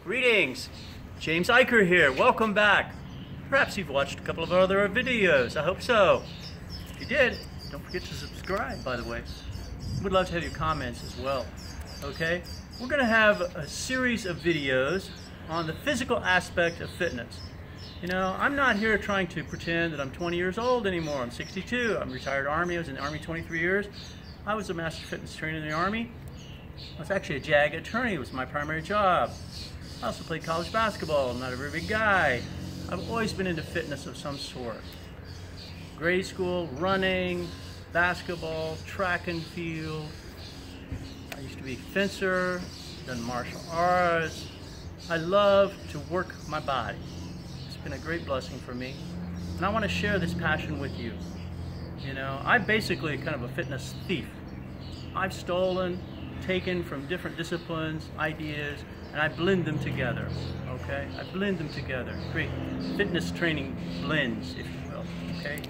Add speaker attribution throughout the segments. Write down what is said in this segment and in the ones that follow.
Speaker 1: Greetings, James Eicher here. Welcome back. Perhaps you've watched a couple of other videos. I hope so. If you did, don't forget to subscribe, by the way. Would love to have your comments as well. Okay? We're going to have a series of videos on the physical aspect of fitness. You know, I'm not here trying to pretend that I'm 20 years old anymore. I'm 62. I'm retired Army. I was in the Army 23 years. I was a master fitness trainer in the Army. I was actually a JAG attorney. It was my primary job. I also played college basketball. I'm not a very big guy. I've always been into fitness of some sort. Grade school, running, basketball, track and field. I used to be a fencer, done martial arts. I love to work my body. It's been a great blessing for me. And I want to share this passion with you. You know, I'm basically kind of a fitness thief. I've stolen, taken from different disciplines, ideas, and I blend them together, okay? I blend them together, create fitness training blends, if you will, okay?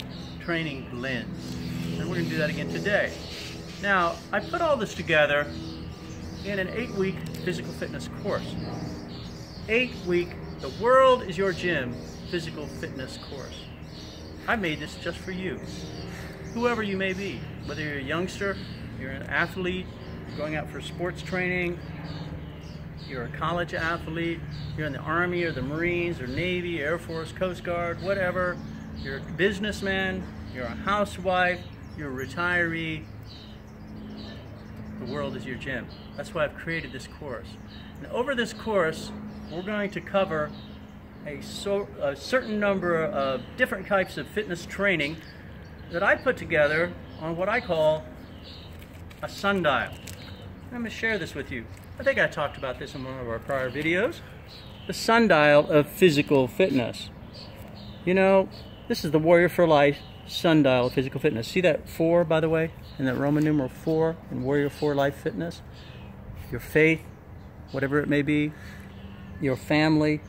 Speaker 1: Training blends. And we're gonna do that again today. Now, I put all this together in an 8-week physical fitness course. 8-week, the world is your gym physical fitness course. I made this just for you, whoever you may be, whether you're a youngster, you're an athlete, going out for sports training, you're a college athlete, you're in the Army or the Marines or Navy, Air Force, Coast Guard, whatever, you're a businessman, you're a housewife, you're a retiree, the world is your gym. That's why I've created this course. And over this course, we're going to cover a certain number of different types of fitness training that I put together on what I call a sundial. I'm going to share this with you. I think I talked about this in one of our prior videos. The sundial of physical fitness. You know, this is the Warrior for Life sundial of physical fitness. See that 4, by the way, in that Roman numeral 4 in Warrior for Life Fitness? Your faith, whatever it may be, your family,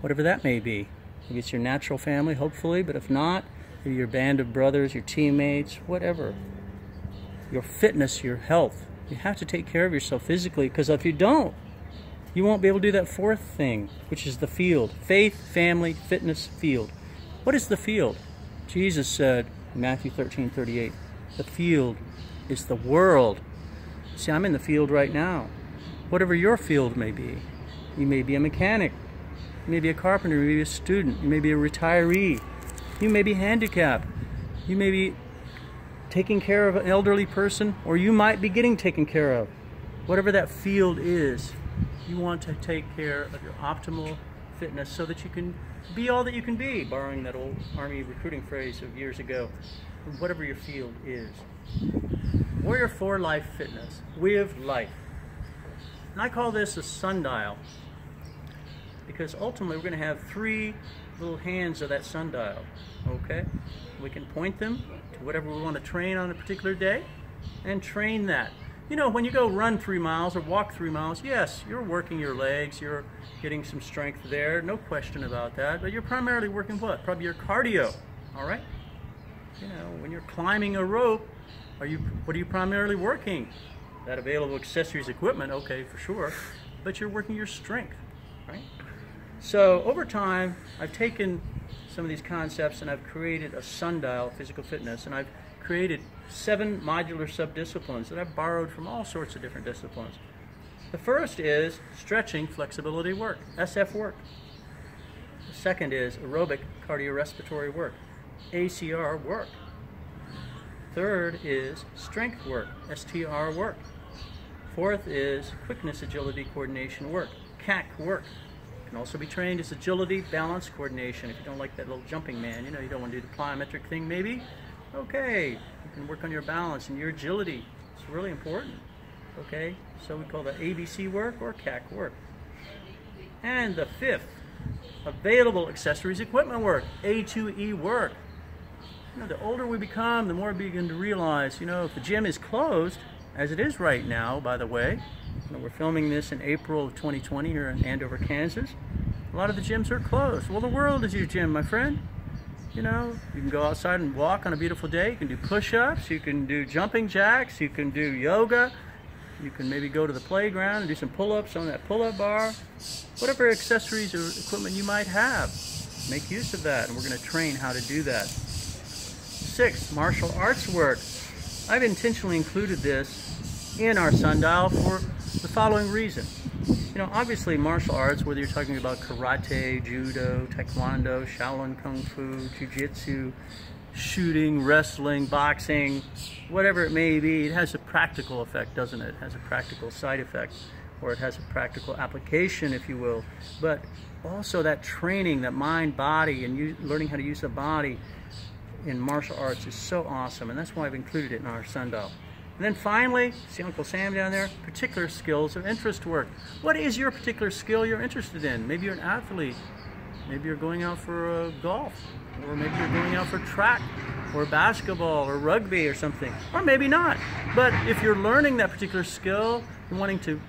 Speaker 1: whatever that may be. Maybe it's your natural family, hopefully, but if not, maybe your band of brothers, your teammates, whatever. Your fitness, your health. You have to take care of yourself physically, because if you don't, you won't be able to do that 4th thing, which is the field. Faith, family, fitness, field. What is the field? Jesus said in Matthew 13:38, the field is the world. See, I'm in the field right now. Whatever your field may be. You may be a mechanic. You may be a carpenter. You may be a student. You may be a retiree. You may be handicapped. You may be taking care of an elderly person, or you might be getting taken care of. Whatever that field is, you want to take care of your optimal fitness so that you can be all that you can be, borrowing that old Army recruiting phrase of years ago, whatever your field is. Warrior for Life Fitness, WIVLF. And I call this a sundial because ultimately we're going to have 3 little hands of that sundial, okay? We can point them to whatever we want to train on a particular day and train that. You know, when you go run 3 miles or walk 3 miles, yes, you're working your legs, you're getting some strength there, no question about that, but you're primarily working what? Probably your cardio, all right? You know, when you're climbing a rope, what are you primarily working? That available accessories equipment, okay, for sure, but you're working your strength, right? So over time, I've taken some of these concepts and I've created a sundial physical fitness, and I've created 7 modular subdisciplines that I've borrowed from all sorts of different disciplines. The first is stretching flexibility work, SF work. The second is aerobic cardiorespiratory work, ACR work. Third is strength work, STR work. Fourth is quickness agility coordination work, QAC work. Can also be trained as agility, balance, coordination. If you don't like that little jumping man, you know, you don't want to do the plyometric thing maybe, okay, you can work on your balance and your agility. It's really important, okay? So we call that ABC work or QAC work. And the 5th, available accessories equipment work, A2E work. You know, the older we become, the more we begin to realize, you know, if the gym is closed, as it is right now, by the way, you know, we're filming this in April of 2020 here in Andover, Kansas. A lot of the gyms are closed. Well, the world is your gym, my friend. You know, you can go outside and walk on a beautiful day. You can do push-ups. You can do jumping jacks. You can do yoga. You can maybe go to the playground and do some pull-ups on that pull-up bar. Whatever accessories or equipment you might have, make use of that, and we're going to train how to do that. 6, martial arts work. I've intentionally included this in our sundial for the following reason. You know, obviously martial arts, whether you're talking about karate, judo, taekwondo, Shaolin kung fu, jiu-jitsu, shooting, wrestling, boxing, whatever it may be, it has a practical effect, doesn't it? It has a practical side effect, or it has a practical application, if you will. But also that training, that mind, body, and learning how to use the body in martial arts is so awesome, and that's why I've included it in our sundial. And then finally, see Uncle Sam down there? Particular skills of interest work. What is your particular skill you're interested in? Maybe you're an athlete. Maybe you're going out for golf. Or maybe you're going out for track, or basketball, or rugby, or something. Or maybe not. But if you're learning that particular skill, you're wanting to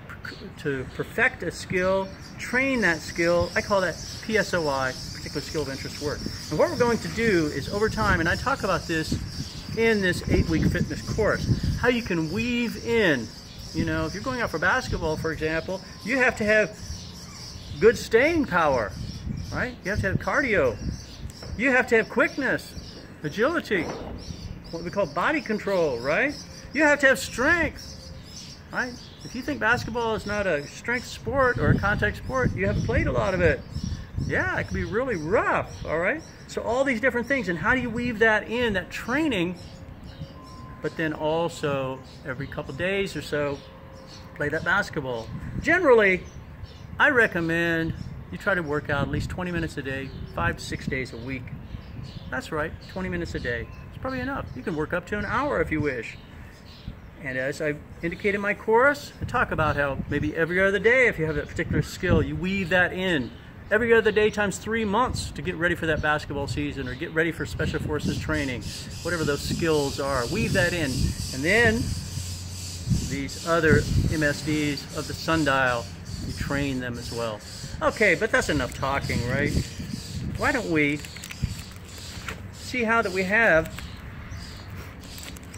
Speaker 1: perfect a skill, train that skill, I call that PSOI, particular skill of interest work. And what we're going to do is over time, and I talk about this in this 8-week fitness course, how you can weave in, you know, if you're going out for basketball, for example, you have to have good staying power, right? You have to have cardio. You have to have quickness, agility, what we call body control, right? You have to have strength, right? If you think basketball is not a strength sport or a contact sport, you haven't played a lot of it. Yeah, it can be really rough, all right? So all these different things, and how do you weave that in, that training, but then also every couple days or so, play that basketball. Generally, I recommend you try to work out at least 20 minutes a day, 5 to 6 days a week. That's right, 20 minutes a day. It's probably enough. You can work up to an hour if you wish. And as I've indicated in my course, I talk about how maybe every other day, if you have that particular skill, you weave that in. Every other day times 3 months to get ready for that basketball season, or get ready for Special Forces training, whatever those skills are. Weave that in. And then these other MSDs of the sundial, you train them as well. Okay, but that's enough talking, right? Why don't we see how that we have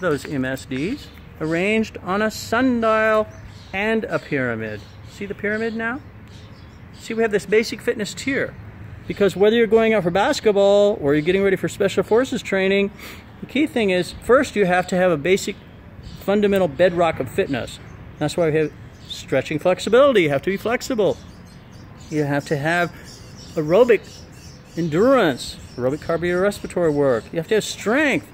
Speaker 1: those MSDs arranged on a sundial and a pyramid. See the pyramid now? See, we have this basic fitness tier, because whether you're going out for basketball or you're getting ready for Special Forces training, the key thing is first you have to have a basic fundamental bedrock of fitness. That's why we have stretching flexibility. You have to be flexible. You have to have aerobic endurance, aerobic cardiorespiratory work. You have to have strength.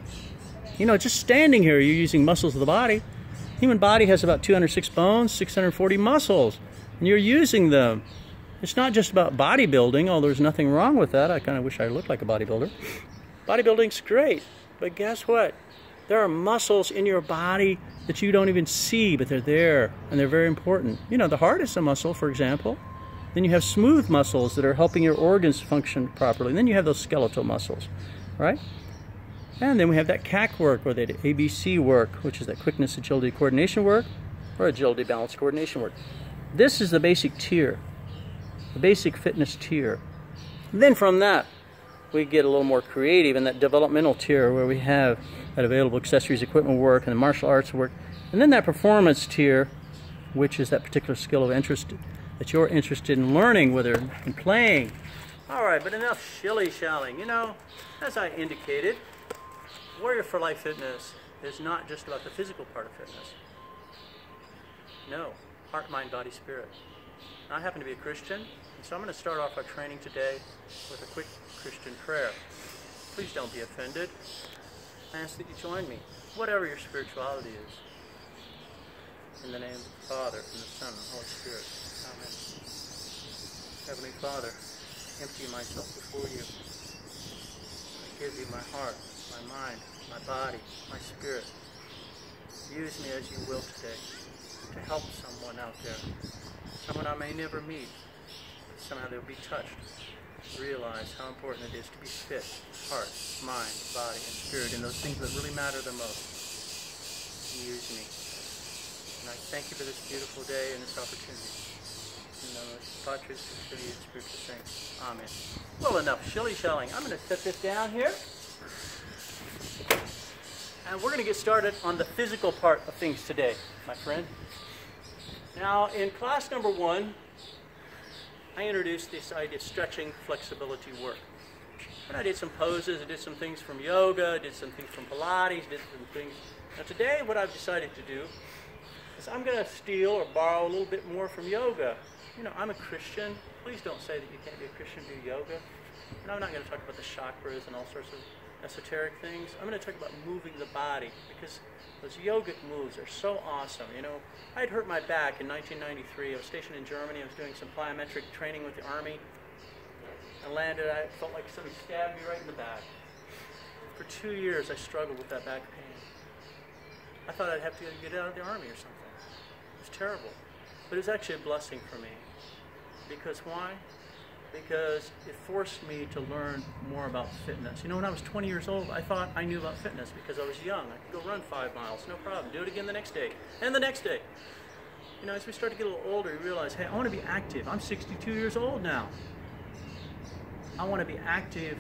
Speaker 1: You know, just standing here, you're using muscles of the body. Human body has about 206 bones, 640 muscles, and you're using them. It's not just about bodybuilding, although there's nothing wrong with that. I kind of wish I looked like a bodybuilder. Bodybuilding's great, but guess what? There are muscles in your body that you don't even see, but they're there, and they're very important. You know, the heart is a muscle, for example. Then you have smooth muscles that are helping your organs function properly. And then you have those skeletal muscles, right? And then we have that QAC work, or that ABC work, which is that quickness, agility, coordination work, or agility, balance, coordination work. This is the basic tier, the basic fitness tier. And then from that, we get a little more creative in that developmental tier, where we have that available accessories, equipment work, and the martial arts work. And then that performance tier, which is that particular skill of interest that you're interested in learning, whether in playing. All right, but enough shilly-shallying. You know, as I indicated, Warrior for Life Fitness is not just about the physical part of fitness. No, heart, mind, body, spirit. I happen to be a Christian, and so I'm going to start off our training today with a quick Christian prayer. Please don't be offended. I ask that you join me, whatever your spirituality is. In the name of the Father, and the Son, and the Holy Spirit. Amen. Heavenly Father, empty myself before you. I give you my heart, my mind, my body, my spirit. Use me as you will today to help someone out there. Someone I may never meet. Somehow they'll be touched. Realize how important it is to be fit, heart, mind, body, and spirit, in those things that really matter the most. Use me. And I thank you for this beautiful day and this opportunity. In the name of the Patris, Filii, and Spiritus Sancti. Amen. Well, enough shilly-shallying. I'm going to set this down here. And we're going to get started on the physical part of things today, my friend. Now, in class number 1, I introduced this idea of stretching flexibility work. And I did some poses, I did some things from yoga, I did some things from Pilates, did some things. Now today, what I've decided to do is I'm going to steal or borrow a little bit more from yoga. You know, I'm a Christian. Please don't say that you can't be a Christian and do yoga. And I'm not going to talk about the chakras and all sorts of esoteric things. I'm going to talk about moving the body, because those yogic moves are so awesome. You know, I'd hurt my back in 1993. I was stationed in Germany. I was doing some plyometric training with the Army. I landed, I felt like somebody stabbed me right in the back. For 2 years, I struggled with that back pain. I thought I'd have to get out of the Army or something. It was terrible. But it was actually a blessing for me. Because why? Because it forced me to learn more about fitness. You know, when I was 20 years old, I thought I knew about fitness because I was young. I could go run 5 miles, no problem. Do it again the next day, and the next day. You know, as we start to get a little older, you realize, hey, I want to be active. I'm 62 years old now. I want to be active,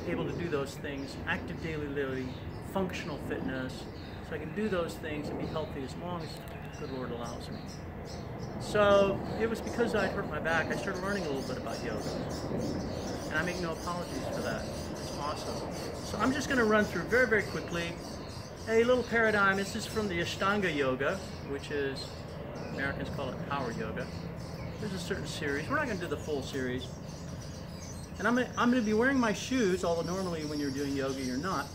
Speaker 1: able to do those things, active daily living, functional fitness, so I can do those things and be healthy as long as the good Lord allows me. So it was because I hurt my back, I started learning a little bit about yoga. And I make no apologies for that. It's awesome. So I'm just going to run through very, very quickly a little paradigm. This is from the Ashtanga Yoga, which is, Americans call it power yoga. There's a certain series. We're not going to do the full series. And I'm going to be wearing my shoes, although normally when you're doing yoga you're not.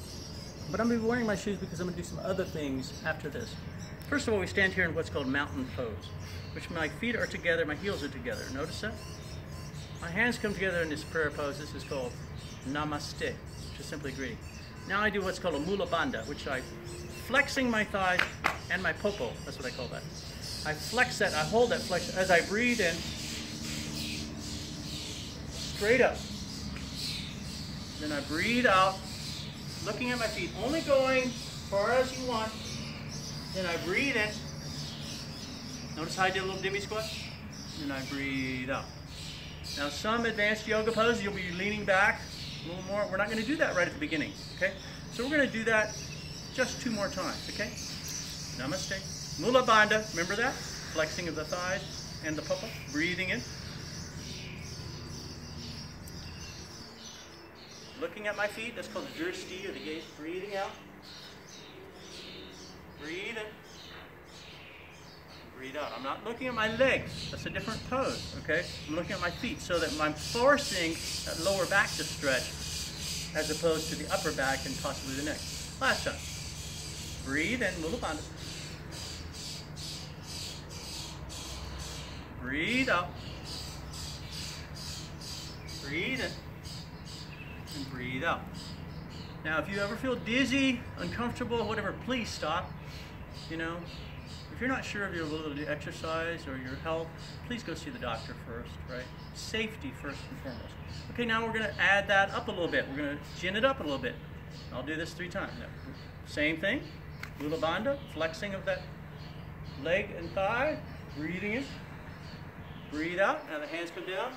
Speaker 1: But I'm going to be wearing my shoes because I'm going to do some other things after this. First of all, we stand here in what's called mountain pose, which my feet are together, my heels are together. Notice that? My hands come together in this prayer pose. This is called Namaste, which is simply greeting. Now I do what's called a Mula Bandha, which I flexing my thighs and my popo. That's what I call that. I flex that, I hold that flex as I breathe in, straight up. Then I breathe out, looking at my feet, only going as far as you want. Then I breathe in. Notice how I did a little demi squat? And I breathe out. Now some advanced yoga poses, you'll be leaning back a little more. We're not going to do that right at the beginning, okay? So we're going to do that just 2 more times, okay? Namaste. Mula Bandha, remember that? Flexing of the thighs and the popo. Breathing in. Looking at my feet, that's called the drishti, or the gaze. Breathing out. Breathe in. Breathe out. I'm not looking at my legs. That's a different pose, okay? I'm looking at my feet so that I'm forcing that lower back to stretch as opposed to the upper back and possibly the neck. Last time. Breathe in, Mula Bandha. Breathe out. Breathe in. And breathe out. Now, if you ever feel dizzy, uncomfortable, whatever, please stop. You know, if you're not sure of your ability to exercise or your health, please go see the doctor first, right? Safety first and foremost. Okay, now we're going to add that up a little bit. We're going to chin it up a little bit. I'll do this 3 times. Now, same thing. Mula Bandha, flexing of that leg and thigh. Breathing in. Breathe out. Now the hands come down.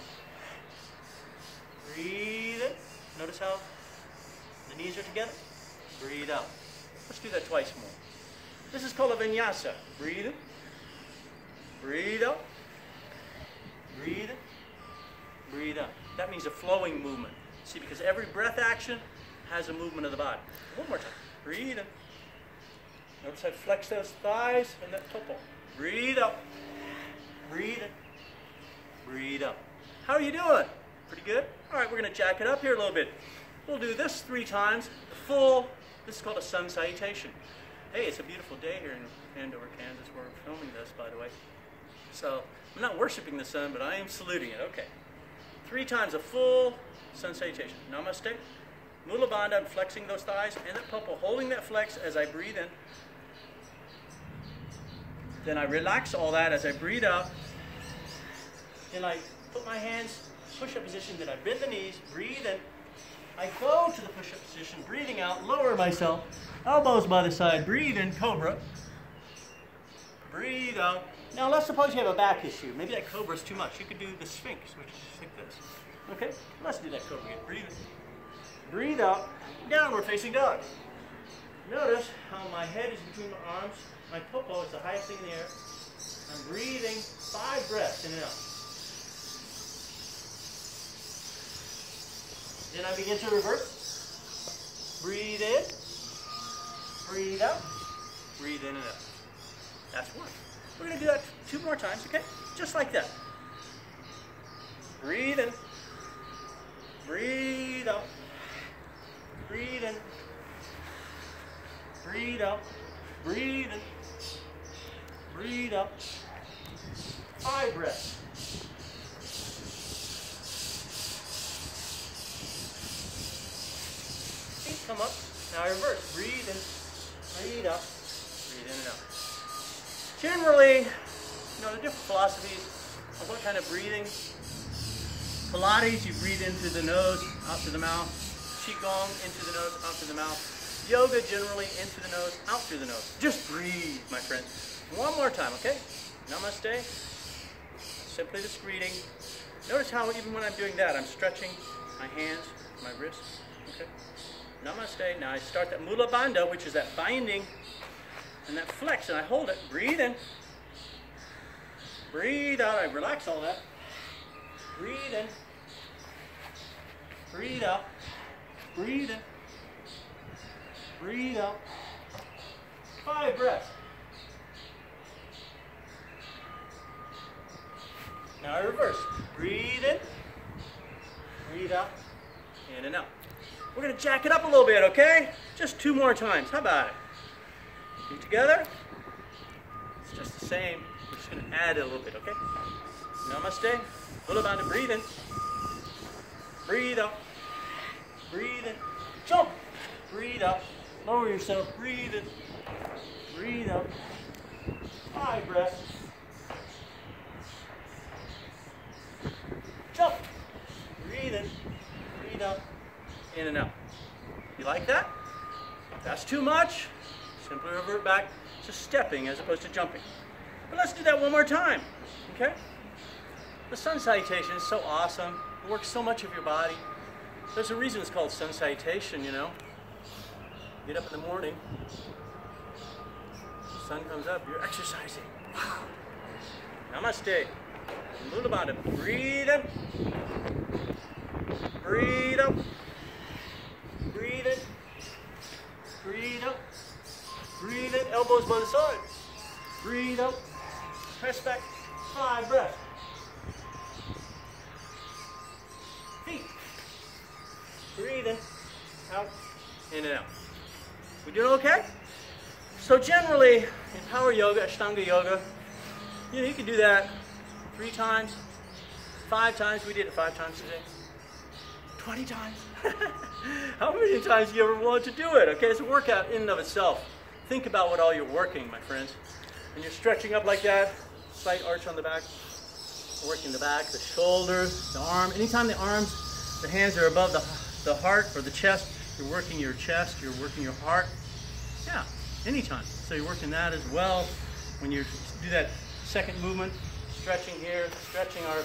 Speaker 1: Breathe in. Notice how the knees are together. Breathe out. Let's do that twice more. This is called a vinyasa. Breathe in. Breathe out. Breathe in. Breathe out. That means a flowing movement. See, because every breath action has a movement of the body. One more time. Breathe in. Notice I flex those thighs and that popo. Breathe out. Breathe in. Breathe out. How are you doing? Pretty good? All right, we're going to jack it up here a little bit. We'll do this 3 times. Full, this is called a sun salutation. Hey, it's a beautiful day here in Andover, Kansas, where we're filming this, by the way. So, I'm not worshiping the sun, but I am saluting it. Okay. 3 times a full sun salutation. Namaste. Mula Bandha, I'm flexing those thighs and that popo, holding that flex as I breathe in. Then I relax all that as I breathe out. Then I put my hands push-up position, then I bend the knees, breathe in. I go to the push-up position, breathing out, lower myself, elbows by the side, breathe in, cobra. Breathe out. Now let's suppose you have a back issue. Maybe that cobra is too much. You could do the sphinx, which is like this. Okay, let's do that cobra again. Breathe in. Breathe out, downward facing dog. Notice how my head is between my arms, my popo is the highest thing in the air. I'm breathing 5 breaths in and out. Then I begin to reverse. Breathe in, breathe out, breathe in and out. That's one. We're going to do that 2 more times, okay? Just like that. Breathe in, breathe out, breathe in, breathe out, breathe in, breathe out. 5 breaths. Feet come up. Now reverse. Breathe in, breathe out, breathe in and out. Generally, you know, the different philosophies of what kind of breathing. Pilates, you breathe into the nose, out to the mouth. Qigong, into the nose, out to the mouth. Yoga, generally, into the nose, out through the nose. Just breathe, my friend. One more time, okay? Namaste. Simply just breathing. Notice how even when I'm doing that, I'm stretching my hands, my wrists. Okay? Namaste. Now I start that Mula Bandha, which is that binding and that flex, and I hold it. Breathe in. Breathe out. I relax all that. Breathe in. Breathe out. Breathe in. Breathe out. 5 breaths. Now I reverse. Breathe in. Breathe out. In and out. We're going to jack it up a little bit, okay? Just 2 more times. How about it? Feet together. It's just the same. We're just going to add it a little bit, okay? Namaste. Mula Bandha. Breathe in. Breathe out. Breathe in. Jump. Breathe out. Lower yourself. Breathe in. Breathe out. 5 breaths. Jump. Breathe in. Breathe out. In and out. You like that? If that's too much, simply revert back to stepping as opposed to jumping. But let's do that one more time. Okay? The sun salutation is so awesome. It works so much of your body. There's a reason it's called sun salutation, you know. Get up in the morning, the sun comes up, you're exercising. Wow. Namaste. Mula Bandha. Breathe in. Breathe out. Breathe in. Breathe out. Breathe in. Elbows by the side. Breathe out. Press back. 5 breaths. Feet. Breathe in. Out. In and out. We doing okay? So generally, in power yoga, Ashtanga yoga, you know, you can do that 3 times, 5 times. We did it 5 times today. 20 times. How many times do you ever want to do it? Okay, it's a workout in and of itself. Think about what all you're working, my friends. When you're stretching up like that, slight arch on the back, working the back, the shoulders, the arm. Anytime the arms, the hands are above the heart or the chest, you're working your chest, you're working your heart. Yeah, anytime. So you're working that as well. When you do that second movement, stretching here, stretching our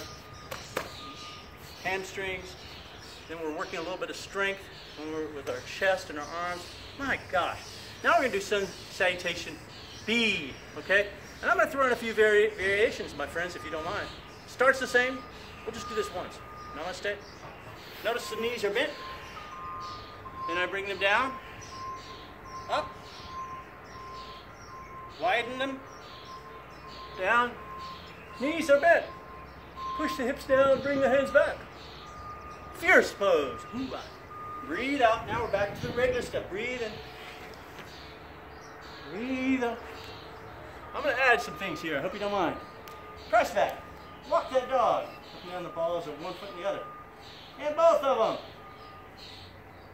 Speaker 1: hamstrings. Then we're working a little bit of strength when we're with our chest and our arms. My gosh. Now we're going to do sun salutation B, okay? And I'm going to throw in a few variations, my friends, if you don't mind. Starts the same. We'll just do this once. Namaste. Notice the knees are bent. Then I bring them down. Up. Widen them. Down. Knees are bent. Push the hips down, bring the hands back. Fierce pose. Breathe out. Now we're back to the regular step. Breathe in. Breathe out. I'm going to add some things here. I hope you don't mind. Press that. Walk that dog. Looking on the balls of one foot and the other. And both of them.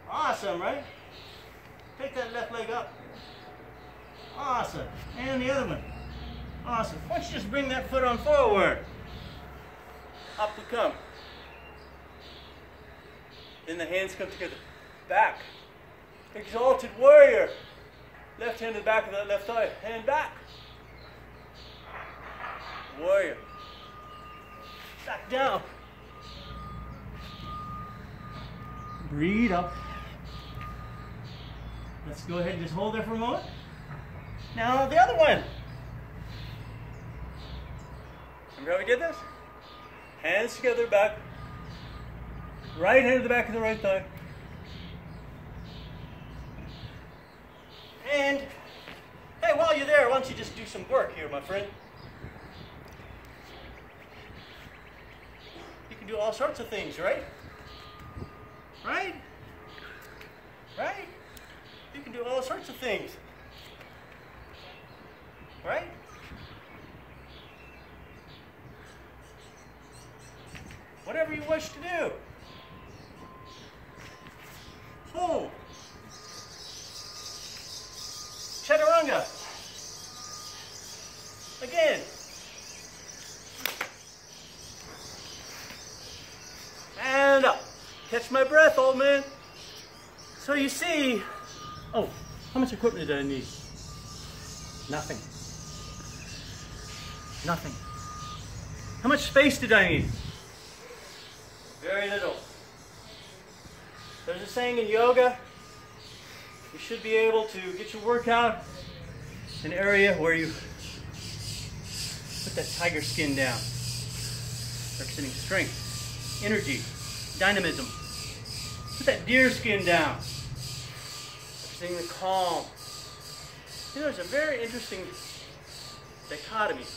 Speaker 1: Awesome, right? Take that left leg up. Awesome. And the other one. Awesome. Why don't you just bring that foot on forward. Up we come. Then the hands come together. Back. Exalted warrior. Left hand to the back of that left thigh. Hand back. Warrior. Back down. Breathe up. Let's go ahead and just hold there for a moment. Now the other one. Remember how we did this? Hands together back. Right hand to the back of the right thigh. And, hey, while you're there, why don't you just do some work here, my friend? You can do all sorts of things, right? Right? Right? You can do all sorts of things. Right? Whatever you wish to do. Boom. Chaturanga. Again. And up. Catch my breath, old man. So you see, oh, how much equipment did I need? Nothing. Nothing. How much space did I need? Very little. There's a saying in yoga, you should be able to get your workout in an area where you put that tiger skin down, representing strength, energy, dynamism. Put that deer skin down, representing the calm. You know, there's a very interesting dichotomy.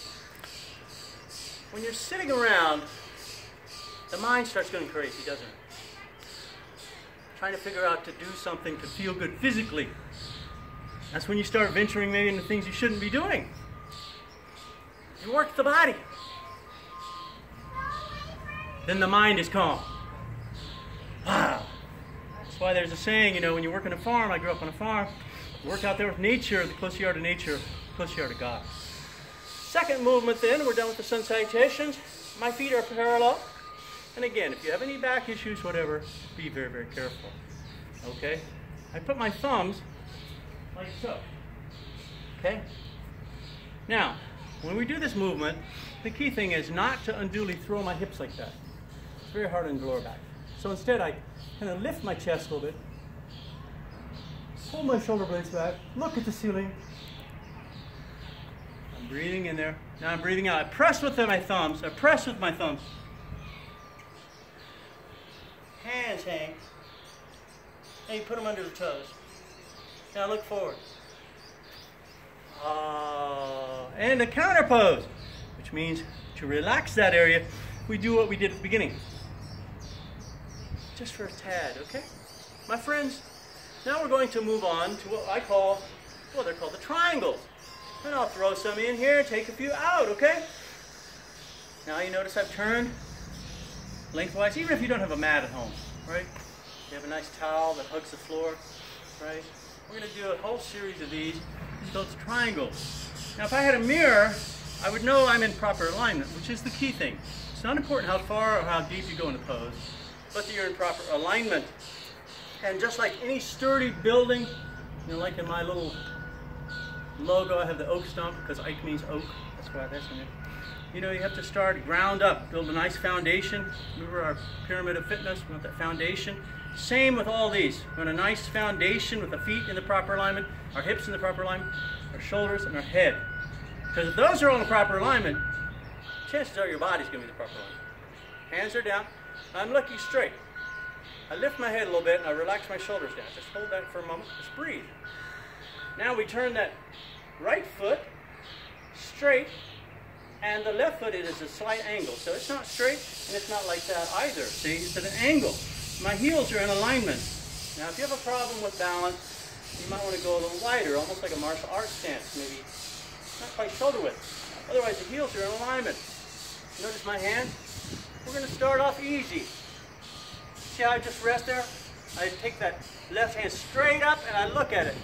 Speaker 1: When you're sitting around, the mind starts going crazy, doesn't it? Trying to figure out to do something to feel good physically. That's when you start venturing maybe into things you shouldn't be doing. You work the body. Then the mind is calm. Wow. That's why there's a saying, you know, when you work on a farm, I grew up on a farm, you work out there with nature, the closer you are to nature, the closer you are to God. Second movement then, we're done with the sun salutations. My feet are parallel. And again, if you have any back issues, whatever, be very, very careful. Okay? I put my thumbs like so. Okay? Now, when we do this movement, the key thing is not to unduly throw my hips like that. It's very hard on the lower back. So instead, I kind of lift my chest a little bit, pull my shoulder blades back, look at the ceiling. I'm breathing in there. Now I'm breathing out. I press with my thumbs. I press with my thumbs. Hands hang. Now you put them under the toes. Now look forward. And a counter pose, which means to relax that area, we do what we did at the beginning. Just for a tad, okay? My friends, now we're going to move on to what I call, well, they're called the triangles. And I'll throw some in here, take a few out, okay? Now you notice I've turned lengthwise, even if you don't have a mat at home, right? You have a nice towel that hugs the floor, right? We're going to do a whole series of these. These are called triangles. Now if I had a mirror, I would know I'm in proper alignment, which is the key thing. It's not important how far or how deep you go in the pose, but that you're in proper alignment. And just like any sturdy building, you know, like in my little logo, I have the oak stump because Ike means oak. That's why that's in it. You know, you have to start ground up, build a nice foundation. Remember our pyramid of fitness, we want that foundation. Same with all these. We want a nice foundation with the feet in the proper alignment, our hips in the proper alignment, our shoulders and our head. Because if those are all in the proper alignment, chances are your body's going to be in the proper alignment. Hands are down. I'm looking straight. I lift my head a little bit and I relax my shoulders down. Just hold that for a moment. Just breathe. Now we turn that right foot straight, and the left foot is a slight angle. So it's not straight and it's not like that either. See, it's at an angle. My heels are in alignment. Now if you have a problem with balance, you might want to go a little wider, almost like a martial arts stance, maybe not quite shoulder width. Otherwise the heels are in alignment. Notice my hands? We're going to start off easy. See how I just rest there? I take that left hand straight up and I look at it.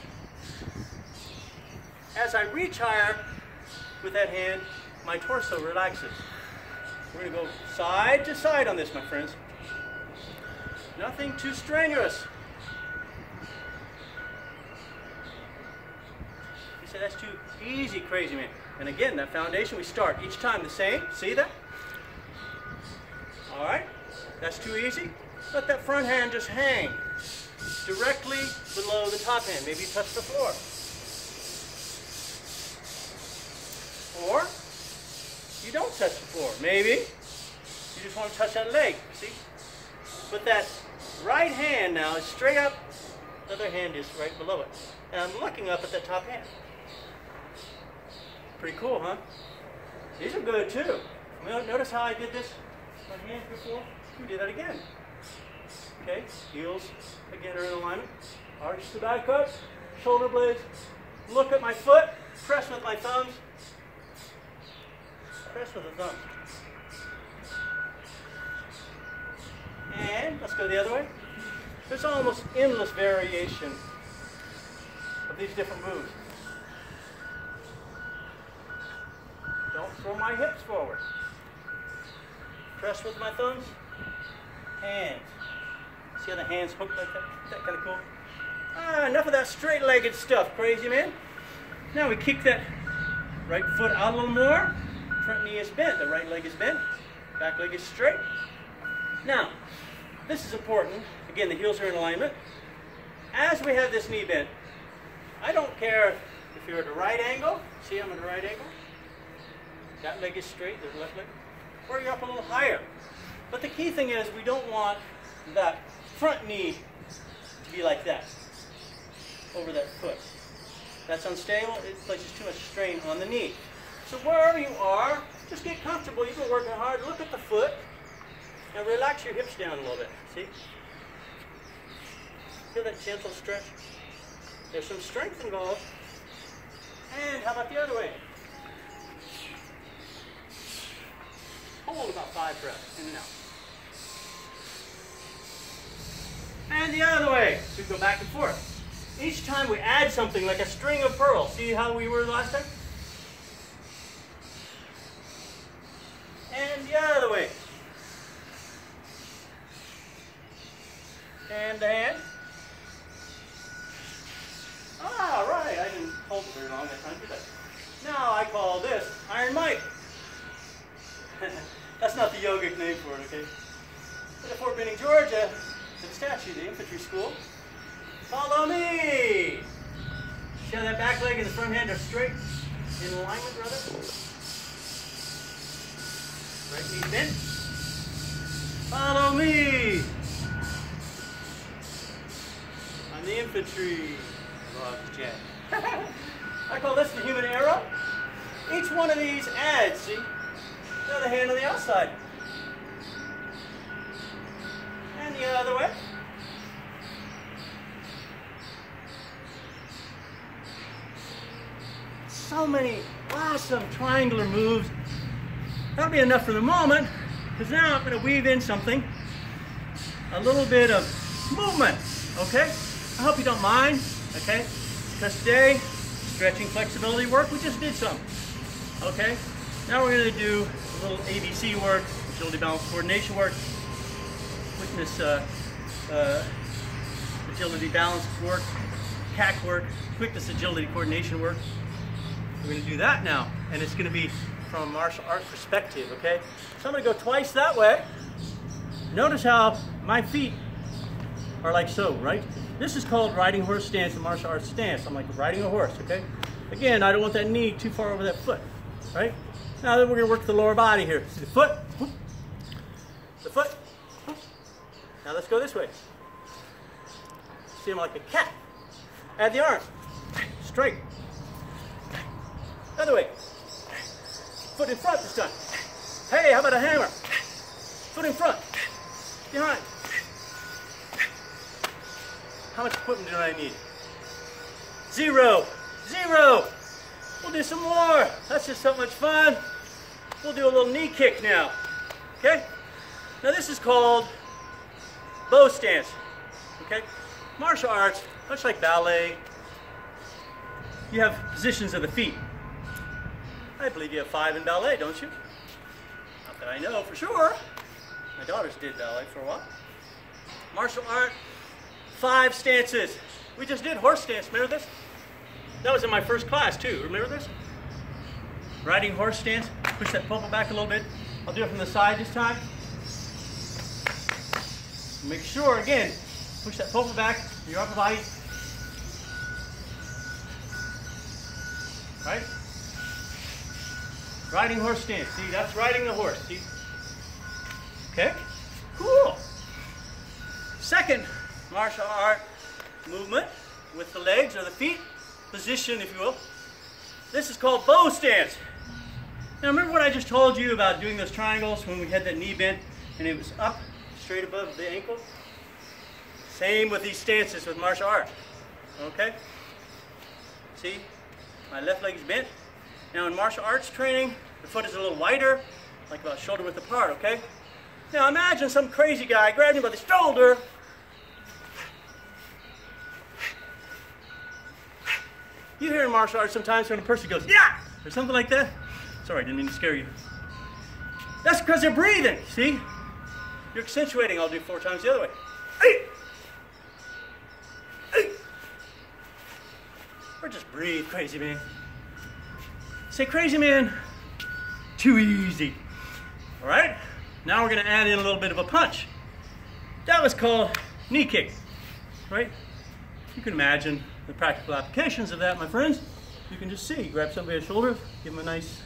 Speaker 1: As I reach higher with that hand, my torso relaxes. We're going to go side to side on this, my friends. Nothing too strenuous. You say that's too easy, crazy man. And again, that foundation, we start each time the same. See that? All right, that's too easy. Let that front hand just hang directly below the top hand. Maybe touch the floor. Or you don't touch the floor. Maybe you just want to touch that leg, see? But that right hand now is straight up, the other hand is right below it. And I'm looking up at that top hand. Pretty cool, huh? These are good too. Notice how I did this with my hands before? We did that again. Okay, heels again are in alignment. Arch the back cuts, shoulder blades. Look at my foot, press with my thumbs. Press with the thumbs. And let's go the other way. There's almost endless variation of these different moves. Don't throw my hips forward. Press with my thumbs. Hands. See how the hands hook like that? Isn't that kind of cool? Ah, enough of that straight-legged stuff, crazy man. Now we kick that right foot out a little more. Front knee is bent. The right leg is bent. Back leg is straight. Now, this is important. Again, the heels are in alignment. As we have this knee bent, I don't care if you're at a right angle. See, I'm at a right angle. That leg is straight, the left leg. Or you're up a little higher. But the key thing is we don't want that front knee to be like that, over that foot. That's unstable. It places too much strain on the knee. So wherever you are, just get comfortable. You've been working hard. Look at the foot and relax your hips down a little bit. See? Feel that gentle stretch? There's some strength involved. And how about the other way? Hold about 5 breaths, in and out. And the other way. So we go back and forth. Each time we add something like a string of pearls. See how we were last time? And the other way. And the hand. Ah, right. I didn't hold it very long that time, did I? Now I call this Iron Mike. That's not the yogic name for it, okay? But at Fort Benning, Georgia, to the statue, the infantry school. Follow me! See how that back leg and the front hand are straight? In alignment, rather? Right knee bent. Follow me! I'm the infantry. Love jet. I call this the human arrow. Each one of these adds, see? The other hand on the outside. And the other way. So many awesome triangular moves. That'll be enough for the moment, because now I'm going to weave in something, a little bit of movement, okay? I hope you don't mind, okay? Because today, stretching flexibility work, we just did some, okay? Now we're going to do a little ABC work, agility balance coordination work, quickness, agility balance work, QAC work, quickness agility coordination work. We're going to do that now, and it's going to be from a martial art perspective, okay? So I'm going to go twice that way. Notice how my feet are like so, right? This is called riding horse stance and martial arts stance. I'm like riding a horse, okay? Again, I don't want that knee too far over that foot, right? Now then we're going to work the lower body here. See the foot, the foot. Now let's go this way. See, I'm like a cat. Add the arms, straight. Other way. Foot in front this time. Hey, how about a hammer? Foot in front. Behind. How much equipment do I need? 0. 0. We'll do some more. That's just so much fun. We'll do a little knee kick now. Okay? Now this is called bow stance. Okay? Martial arts, much like ballet, you have positions of the feet. I believe you have 5 in ballet, don't you? Not that I know for sure. My daughters did ballet for a while. Martial art, 5 stances. We just did horse stance, remember this? That was in my first class too, remember this? Riding horse stance, push that pulpit back a little bit. I'll do it from the side this time. Make sure, again, push that pulpit back, your upper body. Right? Riding horse stance. See, that's riding the horse. See? Okay? Cool. Second martial art movement with the legs or the feet, position if you will. This is called bow stance. Now remember what I just told you about doing those triangles when we had that knee bent and it was up straight above the ankle? Same with these stances with martial art. Okay? See? My left leg is bent. Now in martial arts training, the foot is a little wider, like about shoulder width apart, okay? Now imagine some crazy guy grabs you by the shoulder. You hear in martial arts sometimes when a person goes, yeah, or something like that. Sorry, I didn't mean to scare you. That's because they're breathing, see? You're accentuating. I'll do 4 times the other way. Hey! Hey! Or just breathe, crazy man. Say, crazy man, too easy. All right? Now we're going to add in a little bit of a punch. That was called knee kick, right? You can imagine the practical applications of that, my friends. You can just see, grab somebody by the shoulder, give them a nice,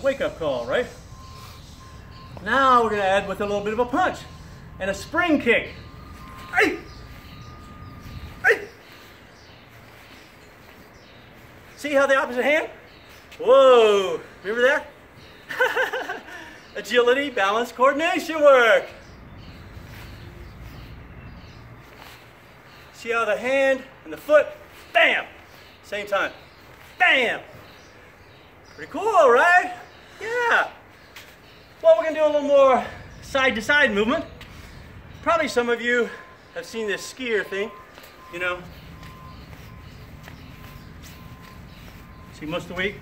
Speaker 1: wake-up call, right? Now we're going to add with a little bit of a punch and a spring kick. Hey! Hey! See how the opposite hand? Whoa! Remember that? Agility, balance, coordination work. See how the hand and the foot, bam! Same time. Bam! Pretty cool, right? Yeah. Well, we're going to do a little more side-to-side movement. Probably some of you have seen this skier thing, See most of the week?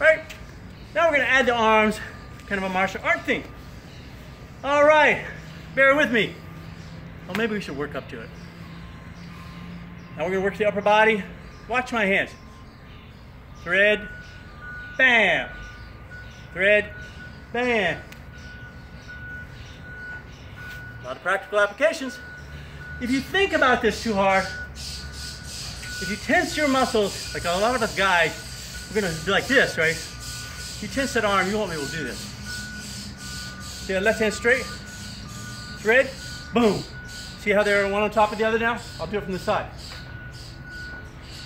Speaker 1: Right. Now we're going to add the arms, kind of a martial art thing. All right. Bear with me. Well, maybe we should work up to it. Now we're going to work the upper body. Watch my hands. Thread, bam. Thread, bam. A lot of practical applications. If you think about this too hard, if you tense your muscles, like a lot of us guys, we're going to do like this, right? You tense that arm, you won't be able to do this. See that left hand straight? Thread, boom. See how they're one on top of the other now? I'll do it from the side.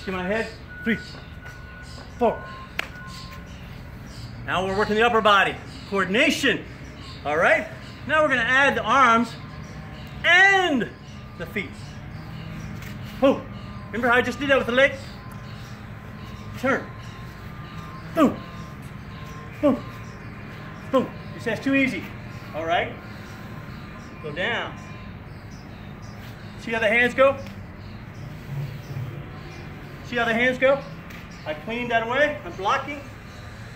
Speaker 1: See my head? 3, 4. Now we're working the upper body. Coordination. All right? Now we're going to add the arms and the feet. Boom. Remember how I just did that with the legs? Turn. Boom. Boom. Boom. You say that's too easy. All right? Go down. See how the hands go? See how the hands go? I cleaned that away. I'm blocking.